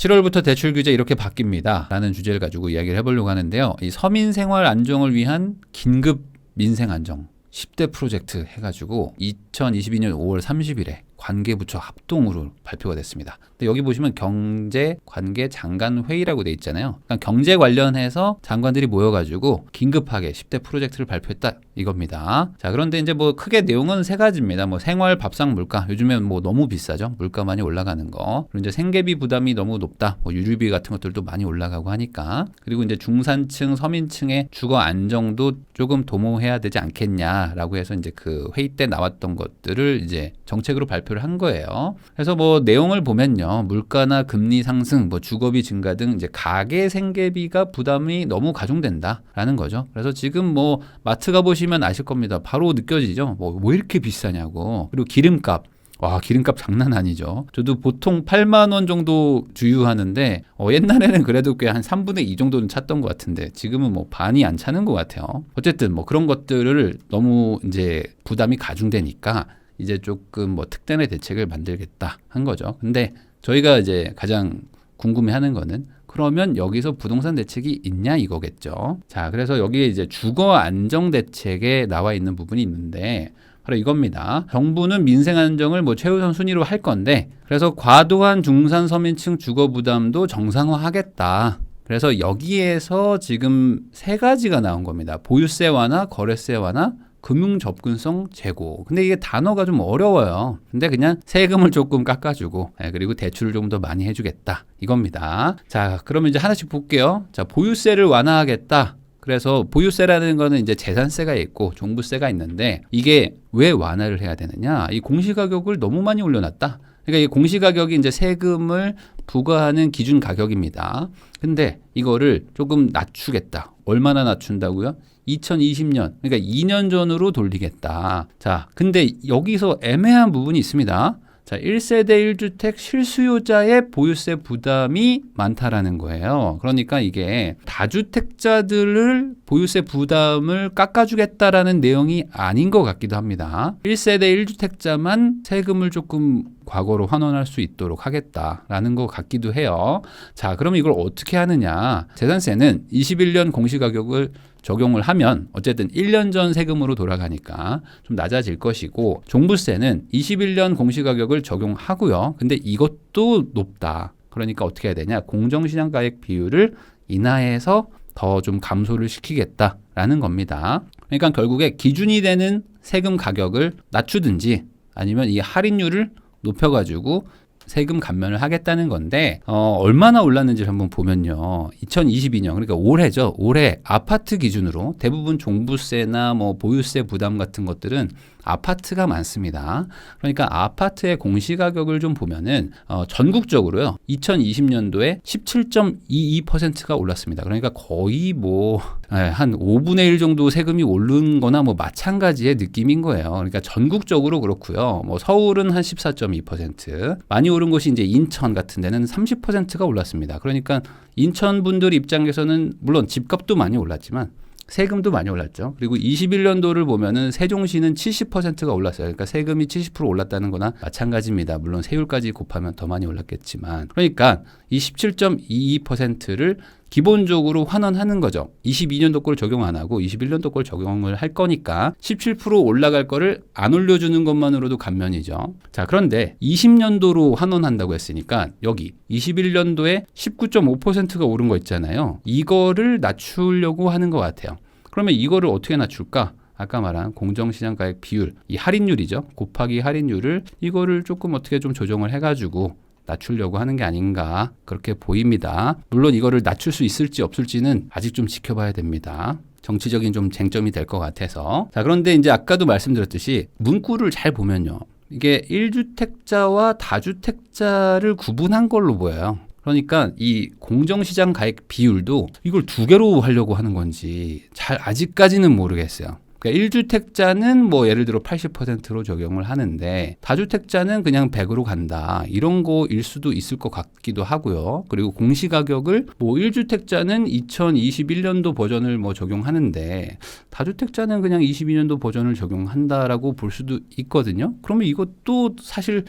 7월부터 대출 규제 이렇게 바뀝니다 라는 주제를 가지고 이야기를 해보려고 하는데요. 이 서민 생활 안정을 위한 긴급 민생 안정 10대 프로젝트 해가지고 2022년 5월 30일에 관계부처 합동으로 발표가 됐습니다. 근데 여기 보시면 경제관계장관회의라고 돼 있잖아요. 그러니까 경제 관련해서 장관들이 모여가지고 긴급하게 10대 프로젝트를 발표했다 이겁니다. 자, 그런데 이제 뭐 크게 내용은 세 가지입니다. 뭐 생활, 밥상, 물가. 요즘엔 뭐 너무 비싸죠. 물가 많이 올라가는 거. 그리고 이제 생계비 부담이 너무 높다. 뭐 유류비 같은 것들도 많이 올라가고 하니까. 그리고 이제 중산층, 서민층의 주거 안정도 조금 도모해야 되지 않겠냐라고 해서 이제 그 회의 때 나왔던 것들을 이제 정책으로 발표를 한 거예요. 그래서 뭐 내용을 보면요, 물가나 금리 상승, 뭐 주거비 증가 등 이제 가계 생계비가 부담이 너무 가중된다라는 거죠. 그래서 지금 뭐 마트 가 보시면 아실 겁니다. 바로 느껴지죠. 뭐 왜 이렇게 비싸냐고. 그리고 기름값. 와, 기름값 장난 아니죠. 저도 보통 8만 원 정도 주유하는데 옛날에는 그래도 꽤 한 3분의 2 정도는 찼던 것 같은데 지금은 뭐 반이 안 차는 것 같아요. 어쨌든 뭐 그런 것들을 너무 이제 부담이 가중되니까 이제 조금 뭐 특단의 대책을 만들겠다 한 거죠. 근데 저희가 이제 가장 궁금해하는 거는 그러면 여기서 부동산 대책이 있냐 이거겠죠. 자, 그래서 여기에 이제 주거 안정 대책에 나와 있는 부분이 있는데 바로 이겁니다. 정부는 민생 안정을 뭐 최우선 순위로 할 건데 그래서 과도한 중산 서민층 주거 부담도 정상화하겠다. 그래서 여기에서 지금 세 가지가 나온 겁니다. 보유세 완화, 거래세 완화, 금융 접근성 제고. 근데 이게 단어가 좀 어려워요. 근데 그냥 세금을 조금 깎아주고 그리고 대출을 좀 더 많이 해주겠다 이겁니다. 자, 그러면 이제 하나씩 볼게요. 자, 보유세를 완화하겠다. 그래서 보유세라는 거는 이제 재산세가 있고 종부세가 있는데 이게 왜 완화를 해야 되느냐? 이 공시가격을 너무 많이 올려놨다. 그러니까 이 공시가격이 이제 세금을 부과하는 기준 가격입니다. 근데 이거를 조금 낮추겠다. 얼마나 낮춘다고요? 2020년, 그러니까 2년 전으로 돌리겠다. 자, 근데 여기서 애매한 부분이 있습니다. 자, 1세대 1주택 실수요자의 보유세 부담이 많다라는 거예요. 그러니까 이게 다주택자들을 보유세 부담을 깎아주겠다라는 내용이 아닌 것 같기도 합니다. 1세대 1주택자만 세금을 조금 과거로 환원할 수 있도록 하겠다라는 것 같기도 해요. 자, 그럼 이걸 어떻게 하느냐. 재산세는 21년 공시가격을 적용을 하면 어쨌든 1년 전 세금으로 돌아가니까 좀 낮아질 것이고 종부세는 21년 공시가격을 적용하고요. 근데 이것도 높다. 그러니까 어떻게 해야 되냐. 공정시장가액 비율을 인하해서 더 좀 감소를 시키겠다라는 겁니다. 그러니까 결국에 기준이 되는 세금 가격을 낮추든지 아니면 이 할인율을 높여가지고 세금 감면을 하겠다는 건데 얼마나 올랐는지를 한번 보면요. 2022년 그러니까 올해죠. 올해 아파트 기준으로 대부분 종부세나 뭐 보유세 부담 같은 것들은 아파트가 많습니다. 그러니까 아파트의 공시가격을 좀 보면은 전국적으로요. 2020년도에 17.22%가 올랐습니다. 그러니까 거의 뭐 한 5분의 1 정도 세금이 오른 거나 뭐 마찬가지의 느낌인 거예요. 그러니까 전국적으로 그렇고요. 뭐 서울은 한 14.2%, 많이 오른 곳이 이제 인천 같은 데는 30%가 올랐습니다. 그러니까 인천 분들 입장에서는 물론 집값도 많이 올랐지만 세금도 많이 올랐죠. 그리고 21년도를 보면은 세종시는 70%가 올랐어요. 그러니까 세금이 70% 올랐다는 거나 마찬가지입니다. 물론 세율까지 곱하면 더 많이 올랐겠지만. 그러니까 이 17.22%를 기본적으로 환원하는 거죠. 22년도 걸 적용 안 하고 21년도 걸 적용을 할 거니까 17% 올라갈 거를 안 올려주는 것만으로도 감면이죠. 자, 그런데 20년도로 환원한다고 했으니까 여기 21년도에 19.5%가 오른 거 있잖아요. 이거를 낮추려고 하는 것 같아요. 그러면 이거를 어떻게 낮출까? 아까 말한 공정시장가액 비율, 이 할인율이죠. 곱하기 할인율을 이거를 조금 어떻게 좀 조정을 해가지고 낮추려고 하는 게 아닌가 그렇게 보입니다. 물론 이거를 낮출 수 있을지 없을지는 아직 좀 지켜봐야 됩니다. 정치적인 좀 쟁점이 될 것 같아서. 자, 그런데 이제 아까도 말씀드렸듯이 문구를 잘 보면요. 이게 1주택자와 다주택자를 구분한 걸로 보여요. 그러니까 이 공정시장 가액 비율도 이걸 두 개로 하려고 하는 건지 잘 아직까지는 모르겠어요. 그러니까 1주택자는 뭐 예를 들어 80%로 적용을 하는데 다주택자는 그냥 100으로 간다. 이런 거일 수도 있을 것 같기도 하고요. 그리고 공시가격을 뭐 1주택자는 2021년도 버전을 뭐 적용하는데 다주택자는 그냥 22년도 버전을 적용한다라고 볼 수도 있거든요. 그러면 이것도 사실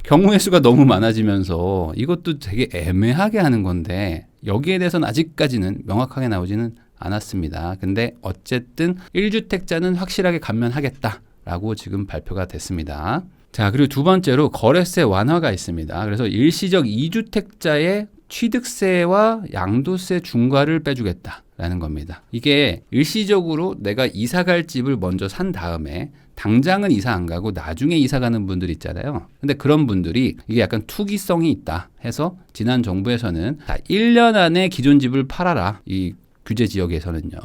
경우의 수가 너무 많아지면서 이것도 되게 애매하게 하는 건데 여기에 대해서는 아직까지는 명확하게 나오지는 않았습니다. 근데 어쨌든 1주택자는 확실하게 감면하겠다라고 지금 발표가 됐습니다. 자, 그리고 두 번째로 거래세 완화가 있습니다. 그래서 일시적 2주택자의 취득세와 양도세 중과를 빼주겠다라는 겁니다. 이게 일시적으로 내가 이사 갈 집을 먼저 산 다음에 당장은 이사 안 가고 나중에 이사 가는 분들 있잖아요. 근데 그런 분들이 이게 약간 투기성이 있다 해서 지난 정부에서는 1년 안에 기존 집을 팔아라. 이 규제 지역에서는요.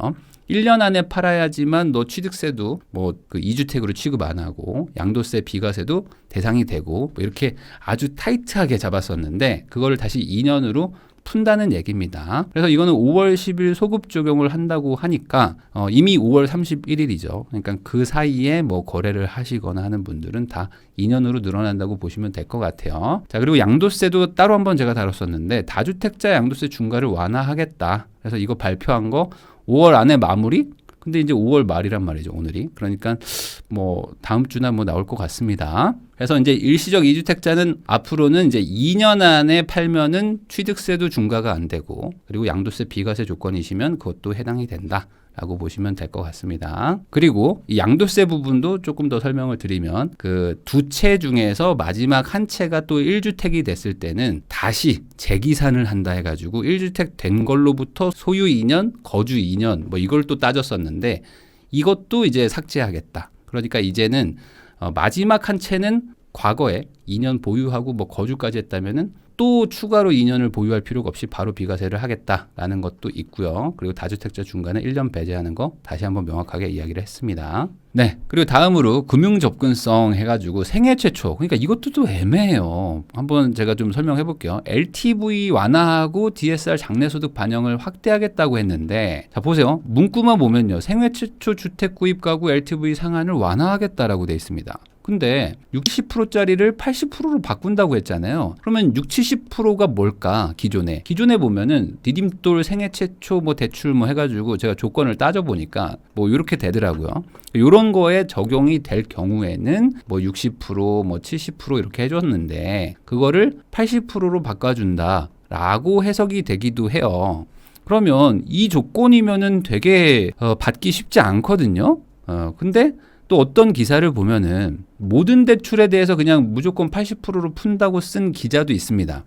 1년 안에 팔아야지만 너 취득세도 뭐 그 2주택으로 취급 안 하고 양도세, 비과세도 대상이 되고 뭐 이렇게 아주 타이트하게 잡았었는데 그거를 다시 2년으로 푼다는 얘기입니다. 그래서 이거는 5월 10일 소급 적용을 한다고 하니까 이미 5월 31일이죠. 그러니까 그 사이에 뭐 거래를 하시거나 하는 분들은 다 2년으로 늘어난다고 보시면 될 것 같아요. 자, 그리고 양도세도 따로 한번 제가 다뤘었는데 다주택자 양도세 중과를 완화하겠다. 그래서 이거 발표한 거 5월 안에 마무리? 근데 이제 5월 말이란 말이죠, 오늘이. 그러니까 뭐 다음 주나 뭐 나올 것 같습니다. 그래서 이제 일시적 2주택자는 앞으로는 이제 2년 안에 팔면은 취득세도 중과가 안 되고 그리고 양도세 비과세 조건이시면 그것도 해당이 된다. 라고 보시면 될 것 같습니다. 그리고 이 양도세 부분도 조금 더 설명을 드리면 그 두 채 중에서 마지막 한 채가 또 1주택이 됐을 때는 다시 재기산을 한다 해가지고 1주택 된 걸로부터 소유 2년, 거주 2년 뭐 이걸 또 따졌었는데 이것도 이제 삭제하겠다. 그러니까 이제는 마지막 한 채는 과거에 2년 보유하고 뭐 거주까지 했다면은 또 추가로 2년을 보유할 필요가 없이 바로 비과세를 하겠다라는 것도 있고요. 그리고 다주택자 중간에 1년 배제하는 거 다시 한번 명확하게 이야기를 했습니다. 네. 그리고 다음으로 금융 접근성 해가지고 생애 최초. 그러니까 이것도 또 애매해요. 한번 제가 좀 설명해 볼게요. LTV 완화하고 DSR 장래소득 반영을 확대하겠다고 했는데 자 보세요. 문구만 보면요. 생애 최초 주택 구입 가구 LTV 상한을 완화하겠다라고 돼 있습니다. 근데 60%짜리를 80%로 바꾼다고 했잖아요. 그러면 70%가 뭘까? 기존에 보면은 디딤돌 생애 최초 뭐 대출 뭐 해가지고 제가 조건을 따져보니까 뭐 이렇게 되더라고요. 이런 거에 적용이 될 경우에는 뭐 60%, 뭐 70% 이렇게 해줬는데 그거를 80%로 바꿔준다라고 해석이 되기도 해요. 그러면 이 조건이면은 되게 받기 쉽지 않거든요. 근데 또 어떤 기사를 보면은 모든 대출에 대해서 그냥 무조건 80%로 푼다고 쓴 기자도 있습니다.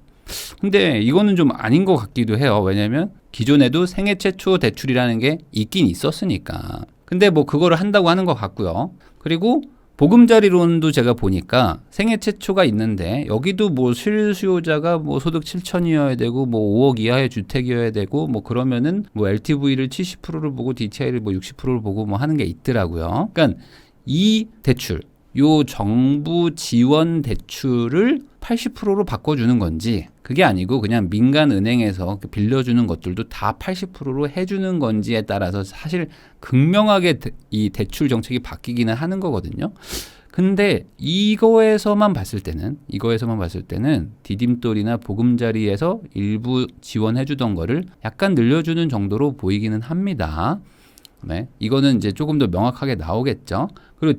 근데 이거는 좀 아닌 것 같기도 해요. 왜냐면 기존에도 생애 최초 대출이라는 게 있긴 있었으니까. 근데 뭐 그거를 한다고 하는 것 같고요. 그리고 보금자리론도 제가 보니까 생애 최초가 있는데 여기도 뭐 실수요자가 뭐 소득 7천이어야 되고 뭐 5억 이하의 주택이어야 되고 뭐 그러면은 뭐 LTV를 70%를 보고 DTI를 뭐 60%를 보고 뭐 하는 게 있더라고요. 그러니까 이 대출, 요 정부 지원 대출을 80%로 바꿔주는 건지 그게 아니고 그냥 민간 은행에서 빌려주는 것들도 다 80%로 해주는 건지에 따라서 사실 극명하게 이 대출 정책이 바뀌기는 하는 거거든요. 근데 이거에서만 봤을 때는 디딤돌이나 보금자리에서 일부 지원해주던 거를 약간 늘려주는 정도로 보이기는 합니다. 네, 이거는 이제 조금 더 명확하게 나오겠죠. 그리고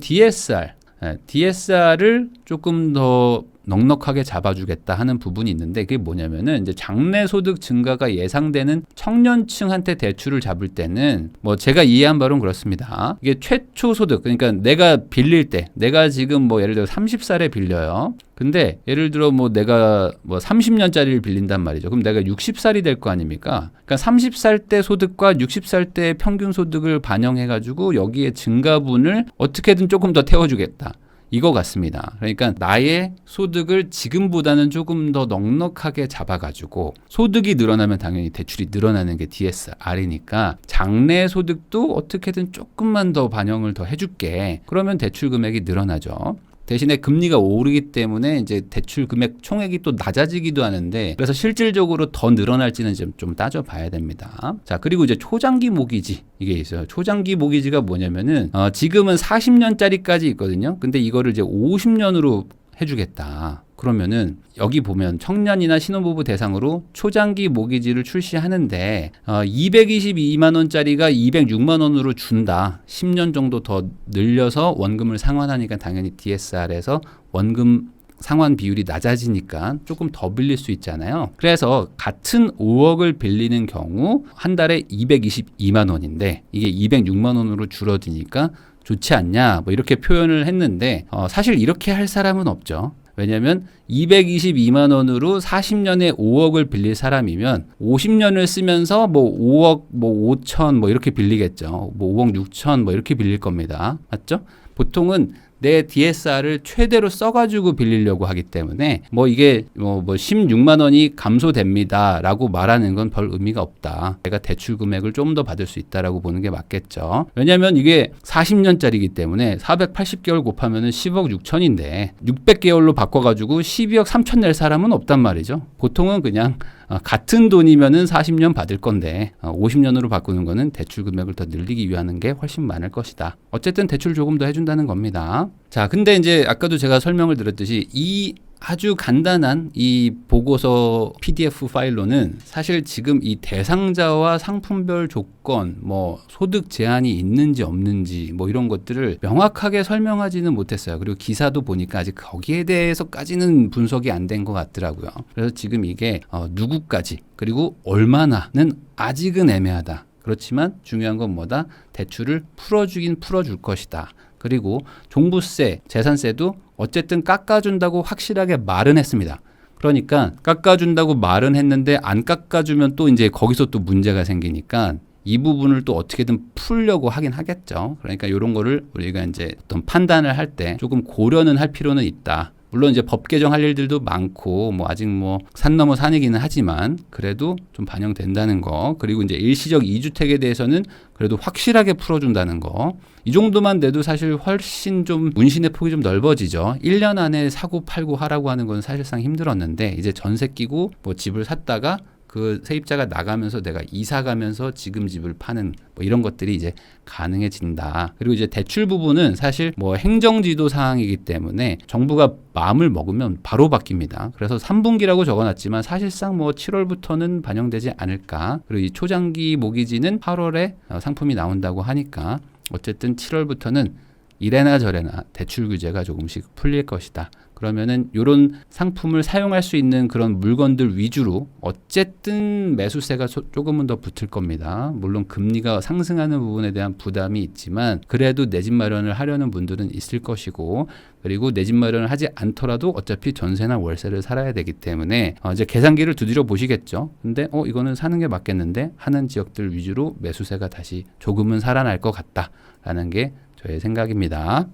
DSR을 조금 더 넉넉하게 잡아주겠다 하는 부분이 있는데 그게 뭐냐면은 이제 장래소득 증가가 예상되는 청년층한테 대출을 잡을 때는 뭐 제가 이해한 바로는 그렇습니다. 이게 최초 소득 그러니까 내가 빌릴 때 내가 지금 뭐 예를 들어 30살에 빌려요. 근데 예를 들어 뭐 내가 뭐 30년짜리를 빌린단 말이죠. 그럼 내가 60살이 될 거 아닙니까? 그러니까 30살 때 소득과 60살 때 평균 소득을 반영해가지고 여기에 증가분을 어떻게든 조금 더 태워주겠다. 이거 같습니다. 그러니까 나의 소득을 지금보다는 조금 더 넉넉하게 잡아가지고 소득이 늘어나면 당연히 대출이 늘어나는 게 DSR이니까 장래 소득도 어떻게든 조금만 더 반영을 더 해줄게. 그러면 대출 금액이 늘어나죠. 대신에 금리가 오르기 때문에 이제 대출 금액 총액이 또 낮아지기도 하는데 그래서 실질적으로 더 늘어날지는 좀 따져봐야 됩니다. 자, 그리고 이제 초장기 모기지 이게 있어요. 초장기 모기지가 뭐냐면은 지금은 40년짜리까지 있거든요. 근데 이거를 이제 50년으로 해주겠다. 그러면은 여기 보면 청년이나 신혼부부 대상으로 초장기 모기지를 출시하는데 222만 원짜리가 206만 원으로 준다. 10년 정도 더 늘려서 원금을 상환하니까 당연히 DSR에서 원금 상환 비율이 낮아지니까 조금 더 빌릴 수 있잖아요. 그래서 같은 5억을 빌리는 경우 한 달에 222만 원인데 이게 206만 원으로 줄어드니까 좋지 않냐 뭐 이렇게 표현을 했는데 사실 이렇게 할 사람은 없죠. 왜냐하면 222만 원으로 40년에 5억을 빌릴 사람이면 50년을 쓰면서 뭐 5억 뭐 5천 뭐 이렇게 빌리겠죠. 뭐 5억 6천 뭐 이렇게 빌릴 겁니다. 맞죠? 보통은 내 DSR을 최대로 써가지고 빌리려고 하기 때문에 뭐 이게 뭐 16만 원이 감소됩니다라고 말하는 건 별 의미가 없다. 내가 대출 금액을 좀 더 받을 수 있다라고 보는 게 맞겠죠. 왜냐하면 이게 40년짜리이기 때문에 480개월 곱하면은 10억 6천인데 600개월로 바꿔가지고 12억 3천 낼 사람은 없단 말이죠. 보통은 그냥 같은 돈이면은 40년 받을 건데 50년으로 바꾸는 거는 대출 금액을 더 늘리기 위한 게 훨씬 많을 것이다. 어쨌든 대출 조금 더 해준다는 겁니다. 자, 근데 이제 아까도 제가 설명을 드렸듯이 이 아주 간단한 이 보고서 PDF 파일로는 사실 지금 이 대상자와 상품별 조건, 뭐 소득 제한이 있는지 없는지 뭐 이런 것들을 명확하게 설명하지는 못했어요. 그리고 기사도 보니까 아직 거기에 대해서까지는 분석이 안 된 것 같더라고요. 그래서 지금 이게 누구까지 그리고 얼마나는 아직은 애매하다. 그렇지만 중요한 건 뭐다? 대출을 풀어주긴 풀어줄 것이다. 그리고 종부세, 재산세도 어쨌든 깎아준다고 확실하게 말은 했습니다. 그러니까 깎아준다고 말은 했는데 안 깎아주면 또 이제 거기서 또 문제가 생기니까 이 부분을 또 어떻게든 풀려고 하긴 하겠죠. 그러니까 이런 거를 우리가 이제 어떤 판단을 할 때 조금 고려는 할 필요는 있다. 물론 이제 법 개정할 일들도 많고 뭐 아직 뭐 산 넘어 산이기는 하지만 그래도 좀 반영된다는 거, 그리고 이제 일시적 2주택에 대해서는 그래도 확실하게 풀어준다는 거, 이 정도만 돼도 사실 훨씬 좀 문신의 폭이 좀 넓어지죠. 1년 안에 사고 팔고 하라고 하는 건 사실상 힘들었는데 이제 전세 끼고 뭐 집을 샀다가 그 세입자가 나가면서 내가 이사 가면서 지금 집을 파는 뭐 이런 것들이 이제 가능해진다. 그리고 이제 대출 부분은 사실 뭐 행정지도 사항이기 때문에 정부가 마음을 먹으면 바로 바뀝니다. 그래서 3분기라고 적어놨지만 사실상 뭐 7월부터는 반영되지 않을까. 그리고 이 초장기 모기지는 8월에 상품이 나온다고 하니까 어쨌든 7월부터는 이래나 저래나 대출 규제가 조금씩 풀릴 것이다. 그러면은 이런 상품을 사용할 수 있는 그런 물건들 위주로 어쨌든 매수세가 조금은 더 붙을 겁니다. 물론 금리가 상승하는 부분에 대한 부담이 있지만 그래도 내 집 마련을 하려는 분들은 있을 것이고, 그리고 내 집 마련을 하지 않더라도 어차피 전세나 월세를 살아야 되기 때문에 이제 계산기를 두드려 보시겠죠. 근데 이거는 사는 게 맞겠는데 하는 지역들 위주로 매수세가 다시 조금은 살아날 것 같다라는 게 저의 생각입니다.